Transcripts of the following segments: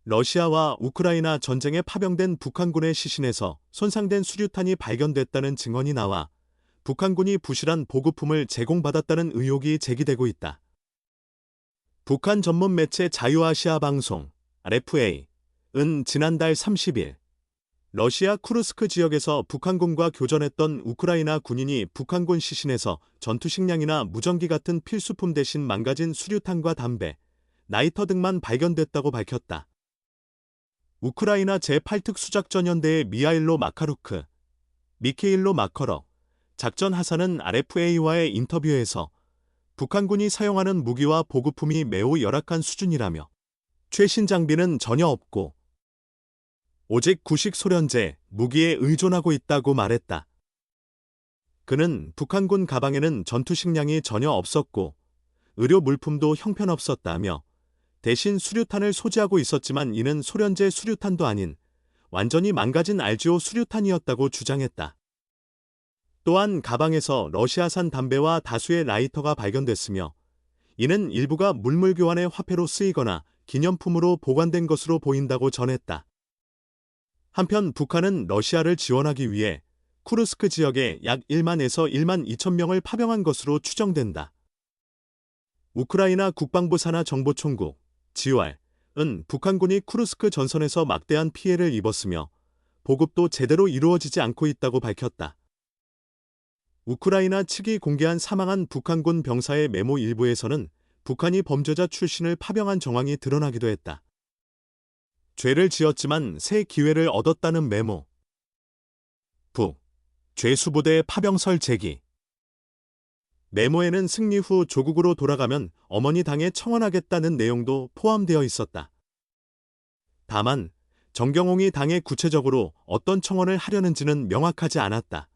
러시아와 우크라이나 전쟁에 파병된 북한군의 시신에서 손상된 수류탄이 발견됐다는 증언이 나와 북한군이 부실한 보급품을 제공받았다는 의혹이 제기되고 있다. 북한 전문 매체 자유아시아 방송 RFA은 지난달 30일 러시아 쿠르스크 지역에서 북한군과 교전했던 우크라이나 군인이 북한군 시신에서 전투식량이나 무전기 같은 필수품 대신 망가진 수류탄과 담배, 라이터 등만 발견됐다고 밝혔다. 우크라이나 제8특수작전연대의 미하일로 마카루크, 미케일로 마커럭 작전 하사는 RFA와의 인터뷰에서 북한군이 사용하는 무기와 보급품이 매우 열악한 수준이라며 최신 장비는 전혀 없고 오직 구식 소련제 무기에 의존하고 있다고 말했다. 그는 북한군 가방에는 전투식량이 전혀 없었고 의료 물품도 형편없었다며 대신 수류탄을 소지하고 있었지만 이는 소련제 수류탄도 아닌 완전히 망가진 RGO 수류탄이었다고 주장했다. 또한 가방에서 러시아산 담배와 다수의 라이터가 발견됐으며 이는 일부가 물물교환의 화폐로 쓰이거나 기념품으로 보관된 것으로 보인다고 전했다. 한편 북한은 러시아를 지원하기 위해 쿠르스크 지역에 약 1만에서 1만 2천 명을 파병한 것으로 추정된다. 우크라이나 국방부 산하 정보총국 GOR은 북한군이 쿠르스크 전선에서 막대한 피해를 입었으며 보급도 제대로 이루어지지 않고 있다고 밝혔다. 우크라이나 측이 공개한 사망한 북한군 병사의 메모 일부에서는 북한이 범죄자 출신을 파병한 정황이 드러나기도 했다. 죄를 지었지만 새 기회를 얻었다는 메모. 죄수부대 파병설 제기. 메모에는 승리 후 조국으로 돌아가면 어머니 당에 청원하겠다는 내용도 포함되어 있었다. 다만 정경홍이 당에 구체적으로 어떤 청원을 하려는지는 명확하지 않았다.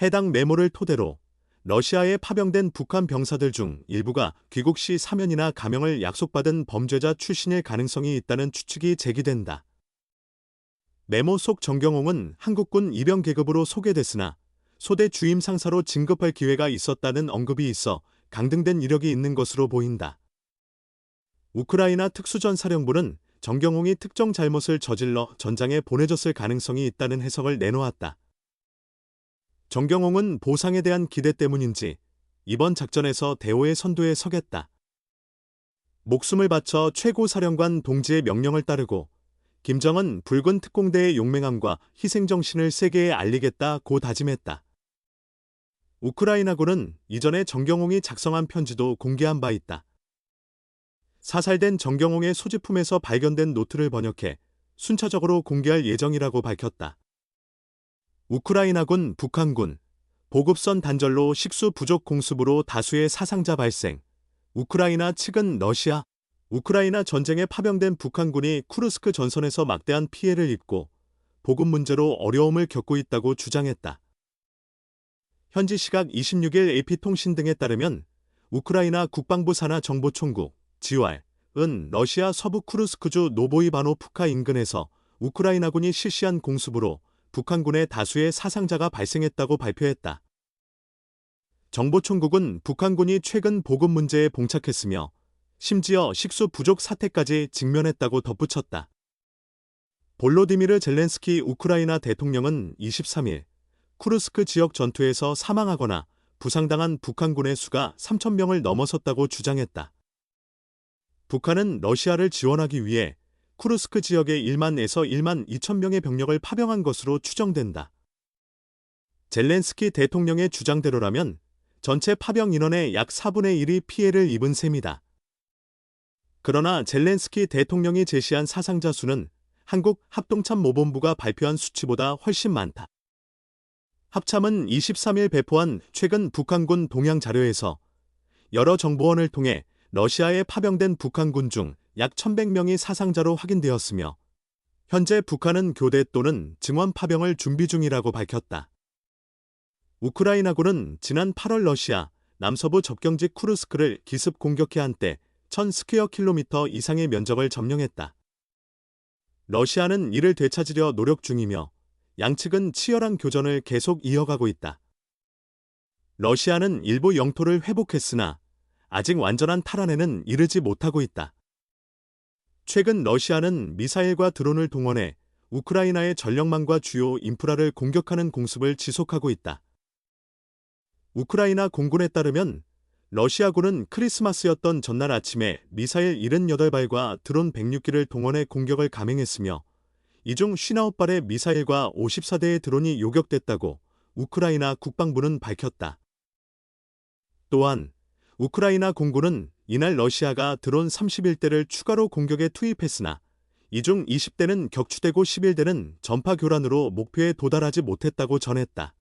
해당 메모를 토대로 러시아에 파병된 북한 병사들 중 일부가 귀국 시 사면이나 감형을 약속받은 범죄자 출신일 가능성이 있다는 추측이 제기된다. 메모 속 정경홍은 한국군 입영 계급으로 소개됐으나 소대 주임 상사로 진급할 기회가 있었다는 언급이 있어 강등된 이력이 있는 것으로 보인다. 우크라이나 특수전사령부는 정경홍이 특정 잘못을 저질러 전장에 보내졌을 가능성이 있다는 해석을 내놓았다. 정경홍은 보상에 대한 기대 때문인지 이번 작전에서 대오의 선두에 서겠다. 목숨을 바쳐 최고사령관 동지의 명령을 따르고 김정은 붉은 특공대의 용맹함과 희생정신을 세계에 알리겠다고 다짐했다. 우크라이나군은 이전에 정경홍이 작성한 편지도 공개한 바 있다. 사살된 정경홍의 소지품에서 발견된 노트를 번역해 순차적으로 공개할 예정이라고 밝혔다. 우크라이나군, 북한군, 보급선 단절로 식수 부족 공습으로 다수의 사상자 발생. 우크라이나 측은 우크라이나 전쟁에 파병된 북한군이 쿠르스크 전선에서 막대한 피해를 입고 보급 문제로 어려움을 겪고 있다고 주장했다. 현지 시각 26일 AP통신 등에 따르면 우크라이나 국방부 산하 정보총국 GOR은 러시아 서부 쿠르스크주 노보이바노프카 인근에서 우크라이나군이 실시한 공습으로 북한군의 다수의 사상자가 발생했다고 발표했다. 정보총국은 북한군이 최근 보급 문제에 봉착했으며 심지어 식수 부족 사태까지 직면했다고 덧붙였다. 볼로디미르 젤렌스키 우크라이나 대통령은 23일 쿠르스크 지역 전투에서 사망하거나 부상당한 북한군의 수가 3,000명을 넘어섰다고 주장했다. 북한은 러시아를 지원하기 위해 쿠르스크 지역에 1만에서 1만 2천 명의 병력을 파병한 것으로 추정된다. 젤렌스키 대통령의 주장대로라면 전체 파병 인원의 약 4분의 1이 피해를 입은 셈이다. 그러나 젤렌스키 대통령이 제시한 사상자 수는 한국 합동참모본부가 발표한 수치보다 훨씬 많다. 합참은 23일 배포한 최근 북한군 동향 자료에서 여러 정보원을 통해 러시아에 파병된 북한군 중 약 1,100명이 사상자로 확인되었으며 현재 북한은 교대 또는 증원 파병을 준비 중이라고 밝혔다. 우크라이나군은 지난 8월 러시아 남서부 접경지 쿠르스크를 기습 공격해 한때 1,000스퀘어킬로미터 이상의 면적을 점령했다. 러시아는 이를 되찾으려 노력 중이며 양측은 치열한 교전을 계속 이어가고 있다. 러시아는 일부 영토를 회복했으나 아직 완전한 탈환에는 이르지 못하고 있다. 최근 러시아는 미사일과 드론을 동원해 우크라이나의 전력망과 주요 인프라를 공격하는 공습을 지속하고 있다. 우크라이나 공군에 따르면 러시아군은 크리스마스였던 전날 아침에 미사일 78발과 드론 106기를 동원해 공격을 감행했으며 이 중 59발의 미사일과 54대의 드론이 요격됐다고 우크라이나 국방부는 밝혔다. 또한 우크라이나 공군은 이날 러시아가 드론 31대를 추가로 공격에 투입했으나 이 중 20대는 격추되고 11대는 전파 교란으로 목표에 도달하지 못했다고 전했다.